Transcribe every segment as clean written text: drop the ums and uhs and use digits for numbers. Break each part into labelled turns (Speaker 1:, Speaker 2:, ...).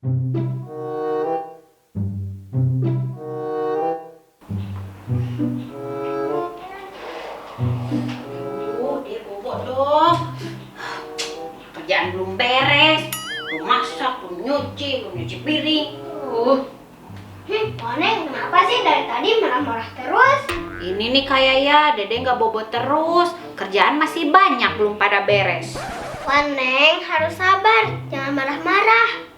Speaker 1: Dia bobo dong. Kerjaan belum beres. Belum masak, belum nyuci piring.
Speaker 2: Neng, kenapa sih dari tadi marah-marah terus?
Speaker 1: Ini nih kayak ya, Dede nggak bobo terus. Kerjaan masih banyak, belum pada beres.
Speaker 2: Neng, harus sabar, jangan marah-marah.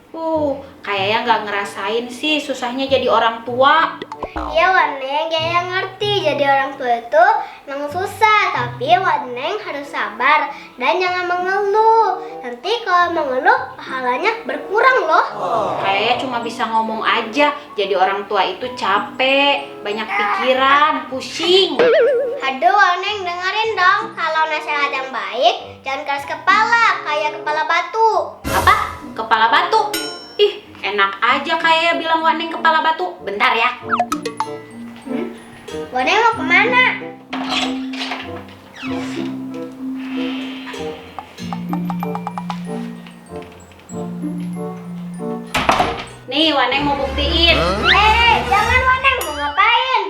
Speaker 1: Kayaknya nggak ngerasain sih susahnya jadi orang tua.
Speaker 2: Iya, Neng, Yaya ngerti jadi orang tua itu memang susah. Tapi Neng harus sabar dan jangan mengeluh. Nanti kalau mengeluh, pahalanya berkurang loh.
Speaker 1: Kayaknya cuma bisa ngomong aja. Jadi orang tua itu capek, banyak pikiran, pusing.
Speaker 2: Aduh, Neng, dengerin dong. Kalau nasihat yang baik, jangan keras kepala, kayak kepala batu.
Speaker 1: Apa? Kepala batu? Ih, enak aja kayak bilang Waneng kepala batu. Bentar ya.
Speaker 2: Neng mau kemana?
Speaker 1: Nih, Waneng mau buktiin.
Speaker 2: Jangan Neng, mau ngapain?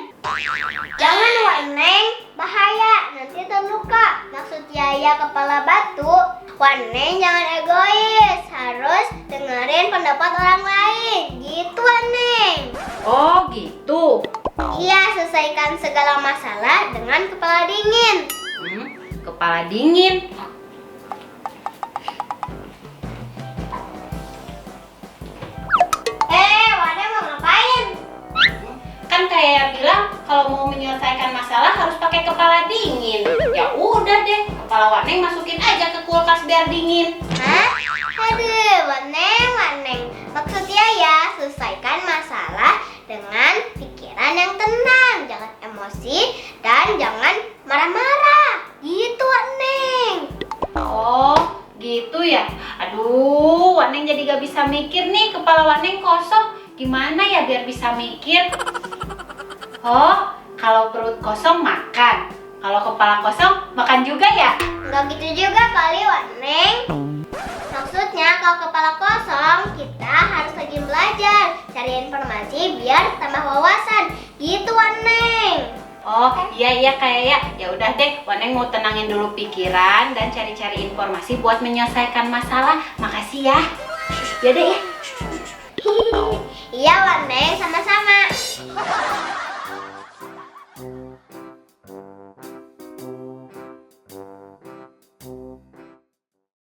Speaker 2: Jangan Neng, bahaya, nanti terluka. Maksud Yaya kepala batu. Neng jangan egois, harus dengerin pendapat orang lain. Gitu Neng.
Speaker 1: Oh, gitu.
Speaker 2: Iya, selesaikan segala masalah dengan kepala dingin.
Speaker 1: Kepala dingin.
Speaker 2: Neng mau ngapain?
Speaker 1: Kan kayak bilang kalau mau menyelesaikan masalah harus pakai kepala dingin. Ya udah deh, kepala Waneng masukin aja ke kulkas biar dingin.
Speaker 2: Hah? Aduh, Neng. Maksudnya ya, selesaikan masalah dengan pikiran yang tenang. Jangan emosi dan jangan marah-marah. Gitu, Neng.
Speaker 1: Oh, gitu ya. Aduh, Waneng jadi gak bisa mikir nih, kepala Waneng kosong. Gimana ya biar bisa mikir? Oh, kalau perut kosong makan. Kalau kepala kosong makan juga ya?
Speaker 2: Nggak gitu juga kali, Neng. Maksudnya kalau kepala kosong, kita harus rajin belajar, cari informasi biar tambah wawasan. Gitu, Neng.
Speaker 1: Oh, iya kayak ya udah deh, Waneng mau tenangin dulu pikiran dan cari-cari informasi buat menyelesaikan masalah. Makasih ya. Ya deh ya.
Speaker 2: Iya, Neng, sama-sama.